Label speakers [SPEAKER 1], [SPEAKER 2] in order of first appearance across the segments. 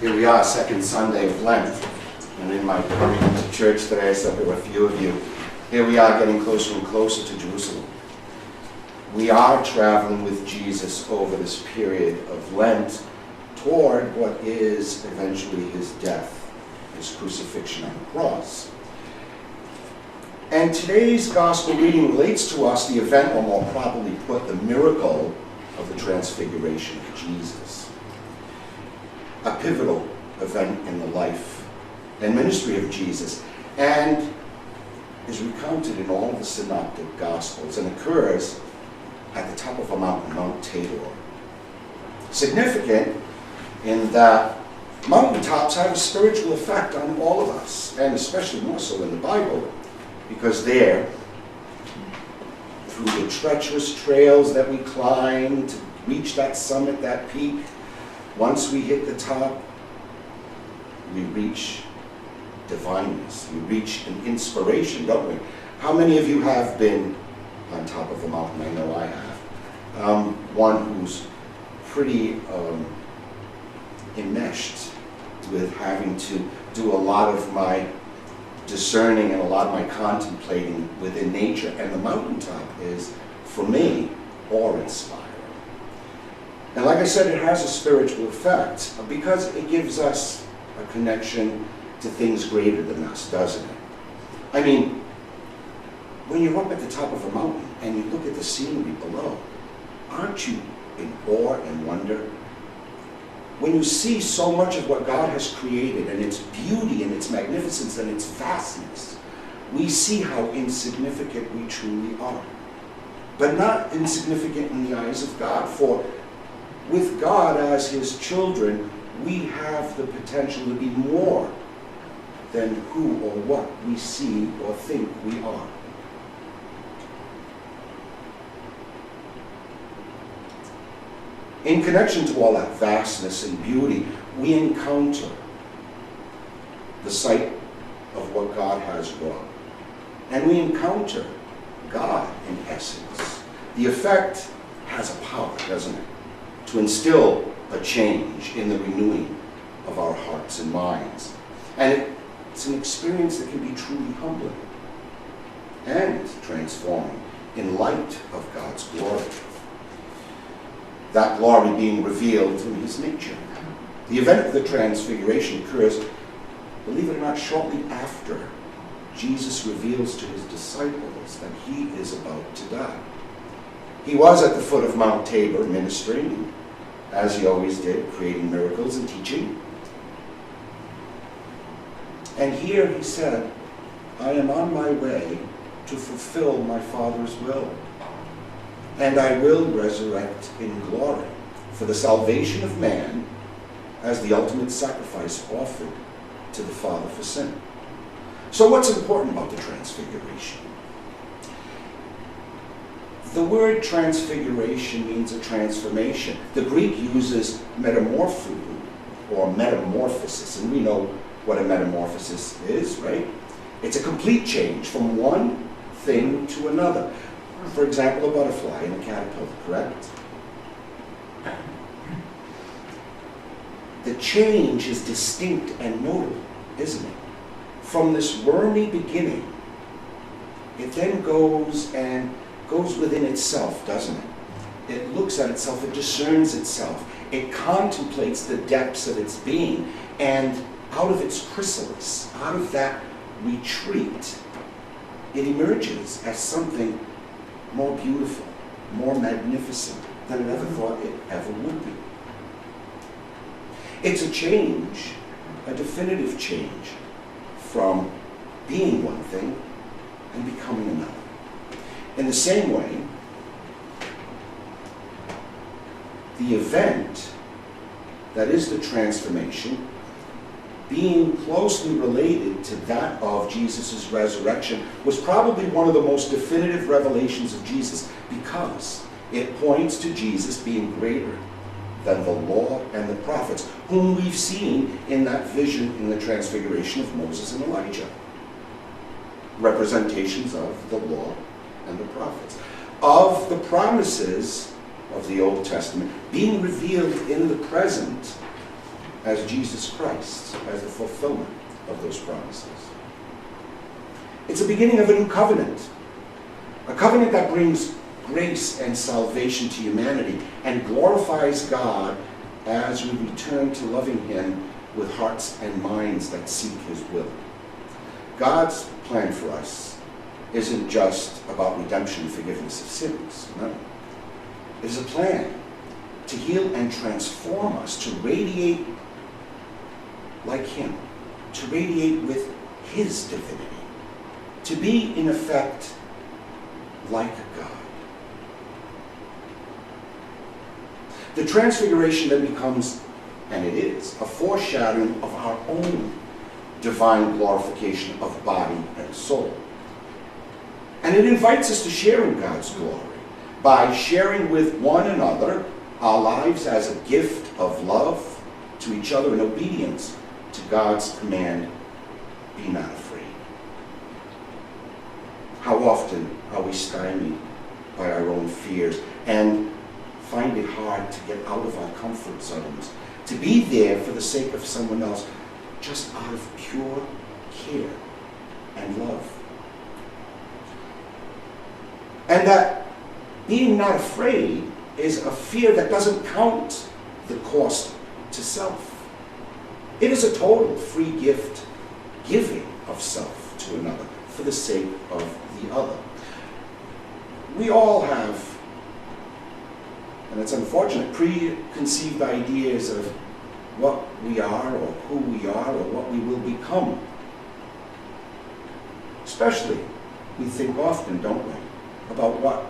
[SPEAKER 1] Here we are, second Sunday of Lent. And in my coming to church today, I said there were a few of you. Here we are getting closer and closer to Jerusalem. We are traveling with Jesus over this period of Lent toward what is eventually his death, his crucifixion on the cross. And today's gospel reading relates to us the event, or more properly put, the miracle of the transfiguration of Jesus. A pivotal event in the life and ministry of Jesus, and is recounted in all the synoptic gospels and occurs at the top of a mountain, Mount Tabor. Significant in that mountaintops have a spiritual effect on all of us, and especially more so in the Bible, because there, through the treacherous trails that we climb to reach that summit, that peak, once we hit the top, we reach divineness. We reach an inspiration, don't we? How many of you have been on top of a mountain? I know I have. One who's pretty enmeshed with having to do a lot of my discerning and a lot of my contemplating within nature. And the mountaintop is, for me, awe-inspiring. And like I said, it has a spiritual effect because it gives us a connection to things greater than us, doesn't it? I mean, when you're up at the top of a mountain and you look at the scenery below, aren't you in awe and wonder? When you see so much of what God has created and its beauty and its magnificence and its vastness, we see how insignificant we truly are. But not insignificant in the eyes of God, for with God as his children, we have the potential to be more than who or what we see or think we are. In connection to all that vastness and beauty, we encounter the sight of what God has wrought. And we encounter God in essence. The effect has a power, doesn't it? To instill a change in the renewing of our hearts and minds. And it's an experience that can be truly humbling and transforming in light of God's glory. That glory being revealed in his nature. The event of the transfiguration occurs, believe it or not, shortly after Jesus reveals to his disciples that he is about to die. He was at the foot of Mount Tabor ministering, as he always did, creating miracles and teaching. And here he said, I am on my way to fulfill my Father's will. And I will resurrect in glory for the salvation of man as the ultimate sacrifice offered to the Father for sin. So what's important about the transfiguration? The word transfiguration means a transformation. The Greek uses metamorpho or metamorphosis, and we know what a metamorphosis is, right? It's a complete change from one thing to another. For example, a butterfly and a caterpillar, correct? The change is distinct and notable, isn't it? From this wormy beginning, it then goes within itself, doesn't it? It looks at itself, it discerns itself, it contemplates the depths of its being, and out of its chrysalis, out of that retreat, it emerges as something more beautiful, more magnificent than it ever thought it ever would be. It's a change, a definitive change, from being one thing and becoming another. In the same way, the event that is the transformation, being closely related to that of Jesus' resurrection, was probably one of the most definitive revelations of Jesus because it points to Jesus being greater than the law and the prophets, whom we've seen in that vision in the transfiguration of Moses and Elijah. Representations of the law and the prophets. Of the promises of the Old Testament being revealed in the present as Jesus Christ, as the fulfillment of those promises. It's the beginning of a new covenant, a covenant that brings grace and salvation to humanity and glorifies God as we return to loving Him with hearts and minds that seek His will. God's plan for us isn't just about redemption and forgiveness of sins. No. It is a plan to heal and transform us, to radiate like Him, to radiate with His divinity, to be, in effect, like God. The transfiguration then becomes, and it is, a foreshadowing of our own divine glorification of body and soul. And it invites us to share in God's glory by sharing with one another our lives as a gift of love to each other in obedience to God's command, be not afraid. How often are we stymied by our own fears and find it hard to get out of our comfort zones, to be there for the sake of someone else, just out of pure care and love. And that being not afraid is a fear that doesn't count the cost to self. It is a total free gift, giving of self to another for the sake of the other. We all have, and it's unfortunate, preconceived ideas of what we are or who we are or what we will become. Especially, we think often, don't we, about what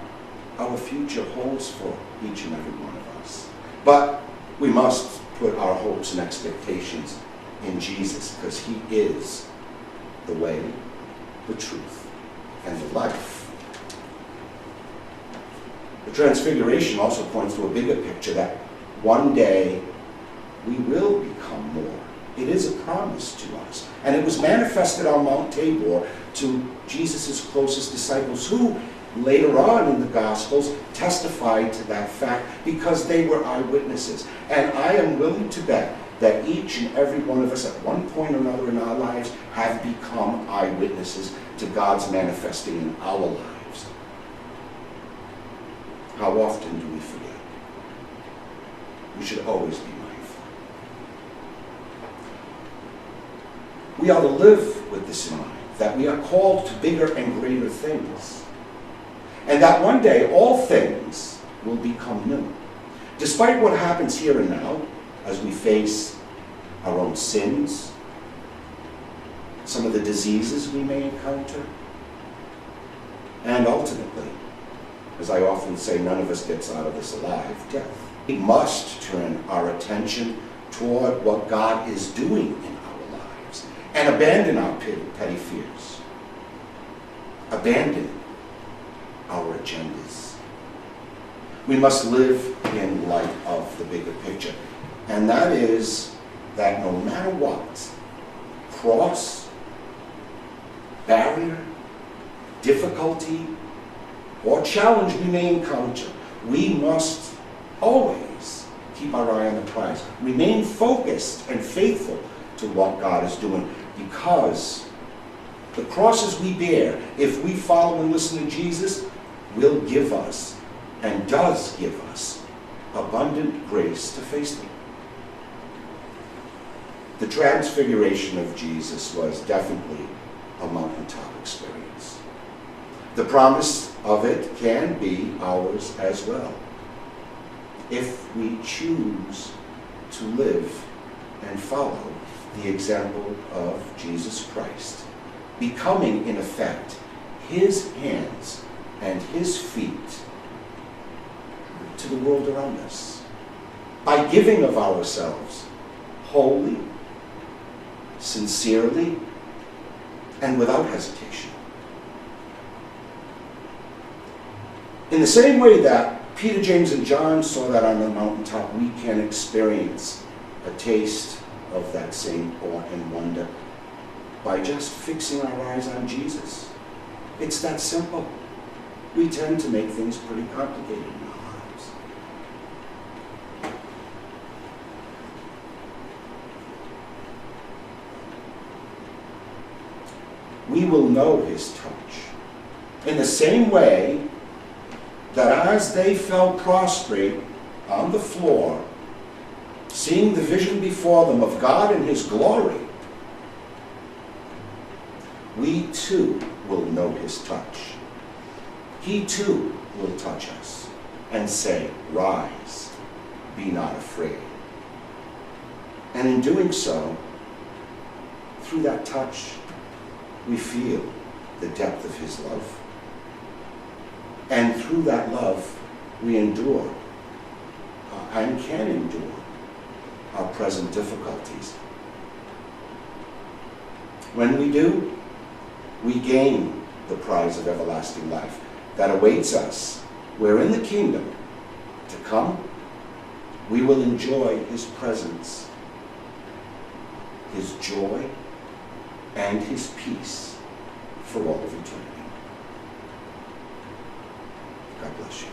[SPEAKER 1] our future holds for each and every one of us. But we must put our hopes and expectations in Jesus, because He is the way, the truth, and the life. The Transfiguration also points to a bigger picture that one day we will become more. It is a promise to us. And it was manifested on Mount Tabor to Jesus' closest disciples, who later on in the Gospels testified to that fact because they were eyewitnesses. And I am willing to bet that each and every one of us at one point or another in our lives have become eyewitnesses to God's manifesting in our lives. How often do we forget? We should always be mindful. We are to live with this in mind, that we are called to bigger and greater things, and that one day all things will become new. Despite what happens here and now, as we face our own sins, some of the diseases we may encounter, and ultimately, as I often say, none of us gets out of this alive, death. We must turn our attention toward what God is doing in our lives and abandon our petty fears. Abandon our agendas. We must live in light of the bigger picture. And that is that no matter what cross, barrier, difficulty, or challenge we may encounter, we must always keep our eye on the prize. Remain focused and faithful to what God is doing, because the crosses we bear, if we follow and listen to Jesus, will give us, and does give us, abundant grace to face them. The transfiguration of Jesus was definitely a mountaintop experience. The promise of it can be ours as well, if we choose to live and follow the example of Jesus Christ, becoming, in effect, His hands and His feet to the world around us, by giving of ourselves wholly, sincerely, and without hesitation. In the same way that Peter, James, and John saw that on the mountaintop, we can experience a taste of that same awe and wonder by just fixing our eyes on Jesus. It's that simple. We tend to make things pretty complicated in our lives. we will know his touch. In the same way that as they fell prostrate on the floor, seeing the vision before them of God and his glory, we too will know his touch. He too will touch us and say, "Rise, be not afraid." And in doing so, through that touch, we feel the depth of his love. And through that love, we endure and can endure our present difficulties. When we do, we gain the prize of everlasting life that awaits us, where in the kingdom to come, we will enjoy his presence, his joy, and his peace for all of eternity. God bless you.